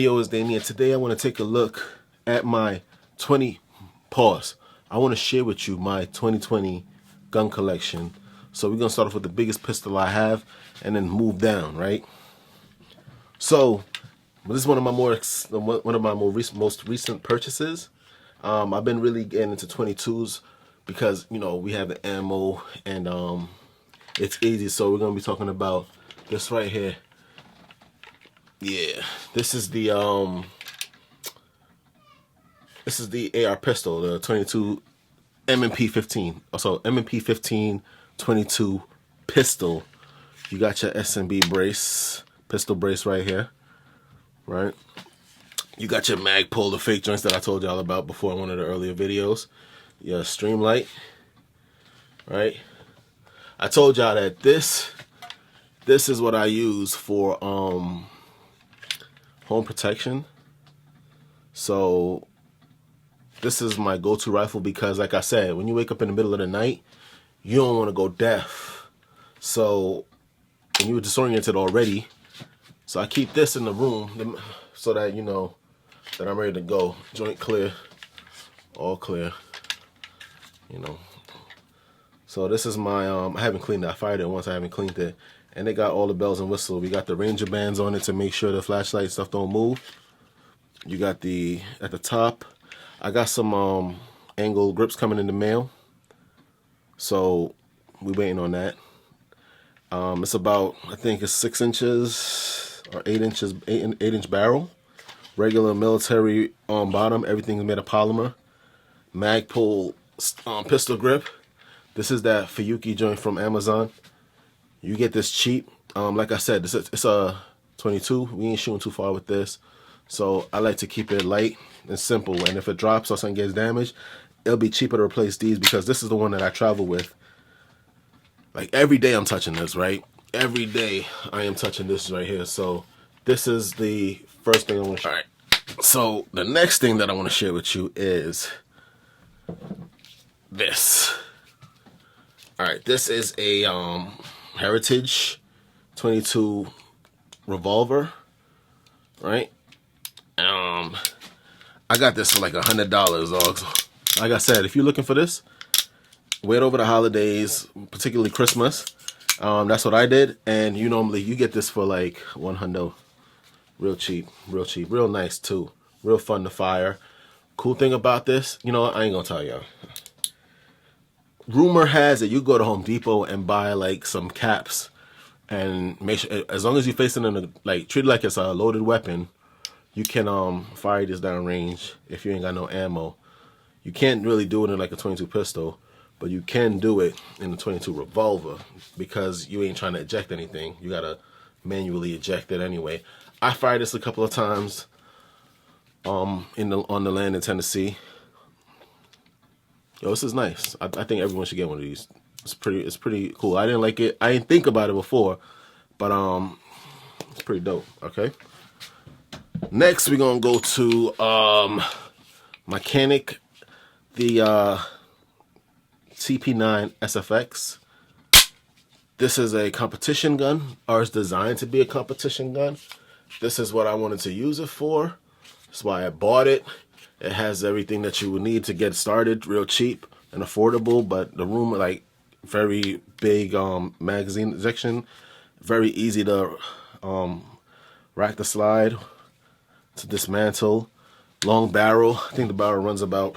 Yo, it's Daeni, and today I want to take a look at my I want to share with you my 2020 gun collection. So we're going to start off with the biggest pistol I have and then move down, right? So this is one of my most recent purchases. I've been really getting into 22s because, you know, we have the ammo and it's easy. So we're going to be talking about this right here. Yeah, this is the AR pistol, the 22 MP15. Also, MP15 22 pistol. You got your SMB brace, pistol brace right here, right? You got your mag pull, the fake joints that I told y'all about before in one of the earlier videos. Your streamlight, right? I told y'all that this is what I use for home protection. So this is my go-to rifle because, like I said, when you wake up in the middle of the night, you don't want to go deaf. So, and you were disoriented already. So I keep this in the room so that you know that I'm ready to go. Joint clear, all clear. You know. So this is my I haven't cleaned it. I fired it once. I haven't cleaned it. And they got all the bells and whistles. We got the Ranger bands on it to make sure the flashlight stuff don't move. You got at the top, I got some angle grips coming in the mail. So we waiting on that. It's about, I think it's 6 inches or 8 inches, 8-inch barrel. Regular military bottom. Everything's made of polymer. Mag pull pistol grip. This is that Fuyuki joint from Amazon. You get this cheap. Like I said, it's a 22. We ain't shooting too far with this. So I like to keep it light and simple. And if it drops or something gets damaged, it'll be cheaper to replace these because this is the one that I travel with. Like every day I'm touching this, right? Every day I am touching this right here. So this is the first thing I want to share. All right. So the next thing that I want to share with you is this. All right. This is a Heritage 22 Revolver, right? I got this for like $100, dog. Like I said, if you're looking for this, wait over the holidays, particularly Christmas. That's what I did, and you get this for like $100, real cheap, real nice too, real fun to fire. Cool thing about this, I ain't gonna tell y'all. Rumor has it you go to Home Depot and buy like some caps and make sure, as long as you face it treat it like it's a loaded weapon, you can fire this down range if you ain't got no ammo. You can't really do it in like a 22 pistol, but you can do it in the 22 revolver because you ain't trying to eject anything. You gotta manually eject it anyway. I fired this a couple of times on the land in Tennessee. Yo, this is nice. I think everyone should get one of these. It's pretty cool. I didn't like it. I didn't think about it before, but it's pretty dope. Okay. Next, we're gonna go to my Canik, the TP9 SFX. This is a competition gun, or it's designed to be a competition gun. This is what I wanted to use it for. That's why I bought it. It has everything that you would need to get started, real cheap and affordable, but the room, like, very big magazine section, very easy to rack the slide, to dismantle. Long barrel. I think the barrel runs about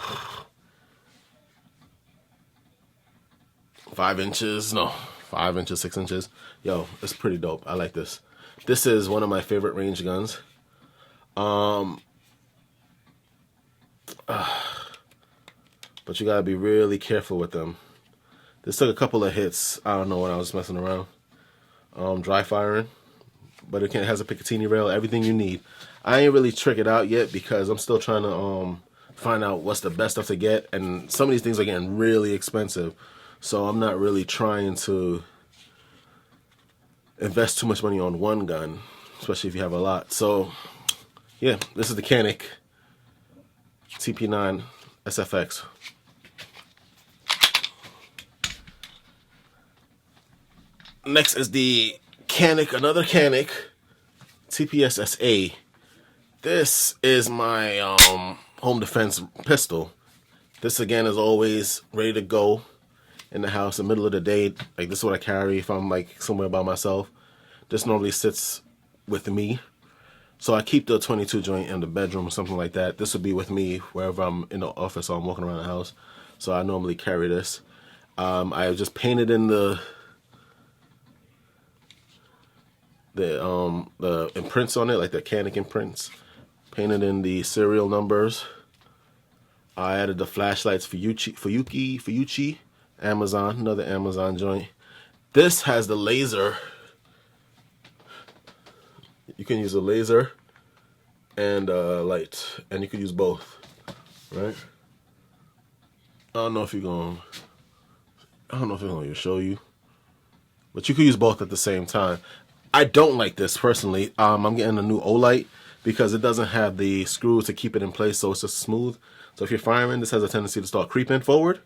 5 inches. No, 5 inches, 6 inches. Yo, it's pretty dope. I like this. This is one of my favorite range guns. But you gotta be really careful with them. This took a couple of hits. I don't know when I was messing around. Dry firing. But it has a Picatinny rail, everything you need. I ain't really trick it out yet because I'm still trying to find out what's the best stuff to get. And some of these things are getting really expensive. So I'm not really trying to invest too much money on one gun, especially if you have a lot. So yeah, this is the Canik TP9 SFX. Next is the Canik, another Canik TPSA This is my home defense pistol. This again is always ready to go in the house in the middle of the day. Like, this is what I carry if I'm like somewhere by myself. This normally sits with me. So I keep the 22 joint in the bedroom or something like that. This would be with me wherever I'm in the office or I'm walking around the house. So I normally carry this. I just painted in the imprints on it, like the Canik imprints. Painted in the serial numbers. I added the flashlights for Yuki, Amazon, another Amazon joint. This has the laser. You can use a laser and light, and you can use both, right? I don't know if it's going to show you, but you can use both at the same time. I don't like this personally. I'm getting a new O-light because it doesn't have the screws to keep it in place, so it's just smooth. So if you're firing, this has a tendency to start creeping forward.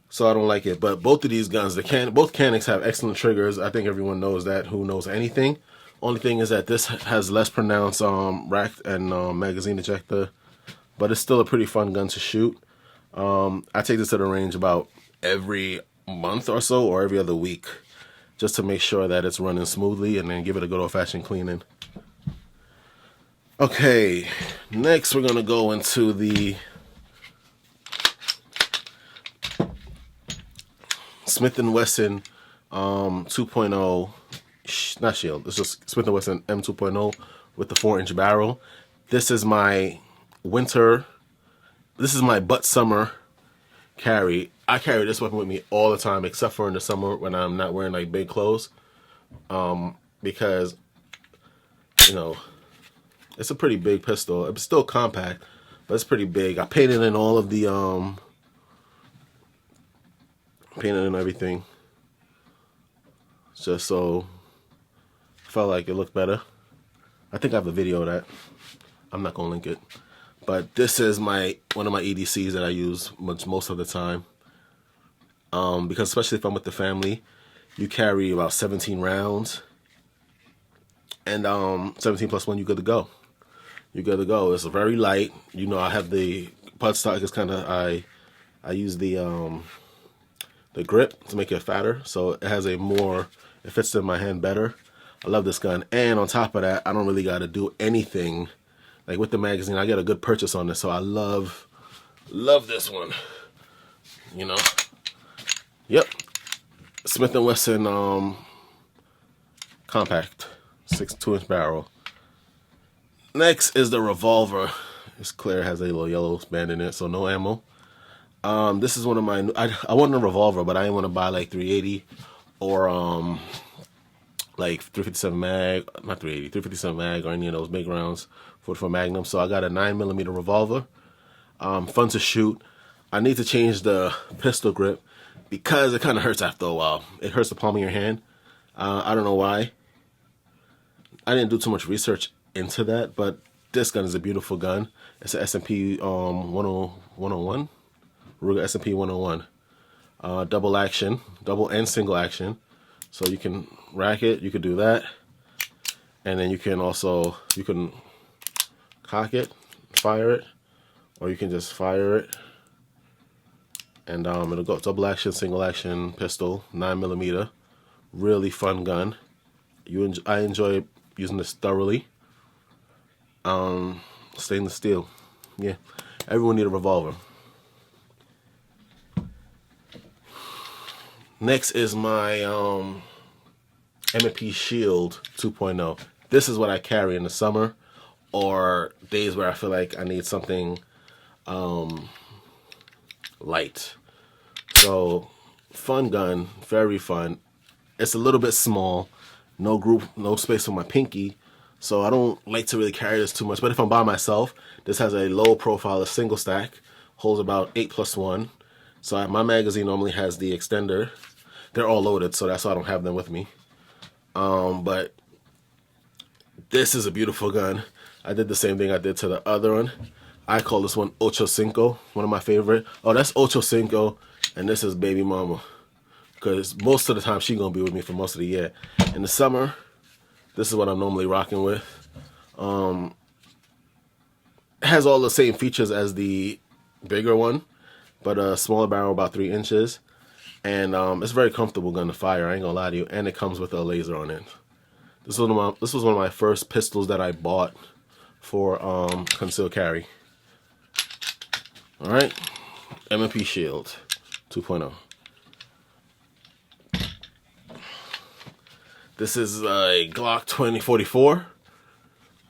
So I don't like it. But both of these guns, both Caniks have excellent triggers. I think everyone knows that, who knows anything. Only thing is that this has less pronounced rack and magazine ejector, but it's still a pretty fun gun to shoot. I take this to the range about every month or so, or every other week, just to make sure that it's running smoothly, and then give it a good old-fashioned cleaning. Okay, next we're going to go into the Smith and Wesson 2.0, not shield, it's just Smith and Wesson M2.0 with the 4-inch barrel. This is my winter, this is my butt summer carry. I carry this weapon with me all the time, except for in the summer when I'm not wearing like big clothes, because, you know, it's a pretty big pistol. It's still compact, but it's pretty big. I painted in all of the painted in everything, just so I felt like it looked better. I think I have a video of that. I'm not gonna link it, but this is one of my EDCs that I use most of the time, because especially if I'm with the family, you carry about 17 rounds, and 17 plus 1, you're good to go. You're good to go. It's very light. You know, I have the buttstock is kind of, I use the grip to make it fatter, so it has it fits in my hand better. I love this gun, and on top of that, I don't really got to do anything. Like with the magazine, I get a good purchase on this, so I love this one. You know, yep, Smith and Wesson compact 2-inch barrel. Next is the revolver. It's clear, it has a little yellow band in it, so no ammo. This is one of my, I wanted a revolver, but I didn't want to buy like 380 or like 357 mag, not 380, 357 mag or any of those big rounds for Magnum. So I got a 9mm revolver. Fun to shoot. I need to change the pistol grip because it kind of hurts after a while. It hurts the palm of your hand. I don't know why. I didn't do too much research into that, but this gun is a beautiful gun. It's an SP101, Ruger SP101, double action, double and single action. So you can rack it, you could do that, and then you can cock it, fire it, or you can just fire it, and it'll go double action, single action pistol, 9mm, really fun gun. I enjoy using this thoroughly. Stainless steel. Yeah, everyone need a revolver. Next is my M&P Shield 2.0. This is what I carry in the summer or days where I feel like I need something light. So fun gun, very fun. It's a little bit small, no space for my pinky. So I don't like to really carry this too much, but if I'm by myself, this has a low profile, a single stack, holds about 8+1. So my magazine normally has the extender. They're all loaded, so that's why I don't have them with me. But this is a beautiful gun. I did the same thing I did to the other one. I call this one Ocho Cinco, one of my favorite. Oh, that's Ocho Cinco, and this is Baby Mama. Because most of the time, she's going to be with me for most of the year. In the summer, this is what I'm normally rocking with. has all the same features as the bigger one, but a smaller barrel, about 3 inches. And it's a very comfortable gun to fire, I ain't gonna lie to you. And it comes with a laser on it. This was one of my first pistols that I bought for concealed carry. Alright, M&P Shield 2.0. This is a Glock 2044.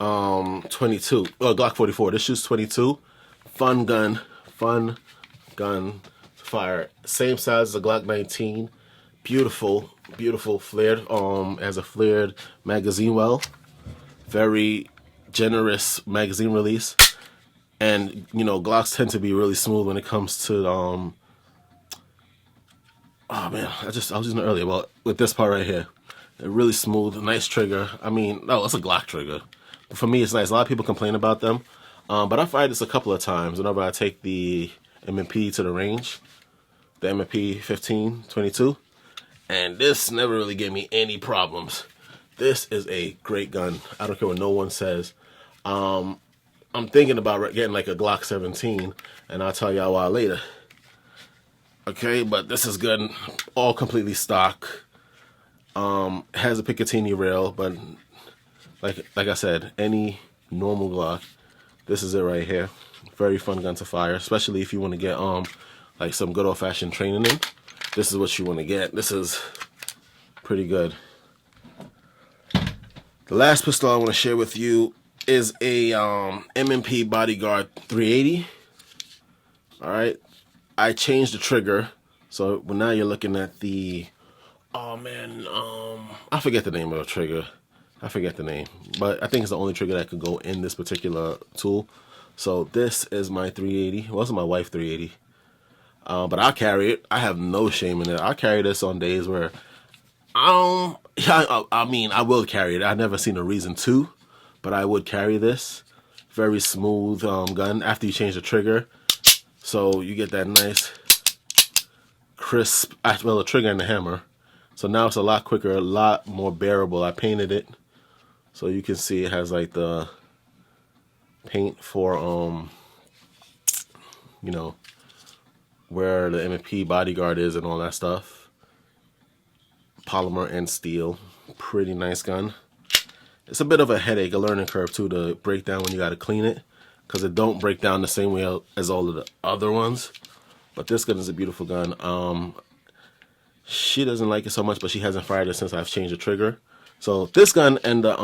22. Glock 44. This shoots 22. Fun gun to fire. Same size as a Glock 19. Beautiful flared. Has a flared magazine well. Very generous magazine release. And you know, Glocks tend to be really smooth when it comes to oh man, I was using it earlier. Well, with this part right here. They're really smooth, nice trigger. I mean, no, it's a Glock trigger. But for me, it's nice. A lot of people complain about them. But I fired this a couple of times whenever I take the M&P to the range. The M&P 1522. And this never really gave me any problems. This is a great gun. I don't care what no one says. I'm thinking about getting like a Glock 17. And I'll tell y'all why later. Okay, but this is good. All completely stock. Has a Picatinny rail, but like I said, any normal Glock, this is it right here. Very fun gun to fire, especially if you want to get like some good old-fashioned training in. This is what you want to get. This is pretty good. The last pistol I want to share with you is a M&P Bodyguard 380. All right, I changed the trigger, so now you're looking at the. Oh man, I forget the name of the trigger. I forget the name, but I think it's the only trigger that could go in this particular tool. So this is my 380. Well, it's my wife 380. But I carry it. I have no shame in it. I carry this on days where I mean, I will carry it. I've never seen a reason to, but I would carry this. Very smooth gun after you change the trigger. So you get that nice crisp, well, the trigger and the hammer. So now it's a lot quicker, a lot more bearable. I painted it, so you can see it has like the paint for you know, where the M&P Bodyguard is and all that stuff. Polymer and steel, pretty nice gun. It's a bit of a headache, a learning curve too, to break down when you got to clean it, because it don't break down the same way as all of the other ones. But this gun is a beautiful gun. She doesn't like it so much, but she hasn't fired it since I've changed the trigger. So this gun and the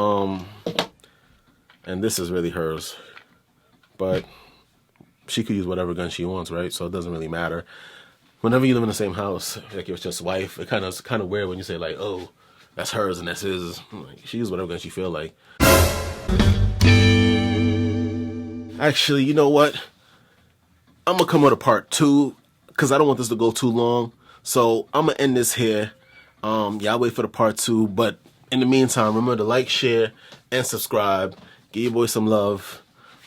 and this is really hers. But she could use whatever gun she wants, right? So it doesn't really matter. Whenever you live in the same house, like it's just wife, it kind of weird when you say like, oh, that's hers and that's his. Like, she uses whatever gun she feel like. Actually, you know what? I'm gonna come with a part 2 because I don't want this to go too long. So I'm gonna end this here. Y'all wait for the part 2, but in the meantime, remember to like, share, and subscribe. Give your boy some love.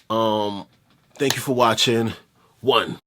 Thank you for watching. 1.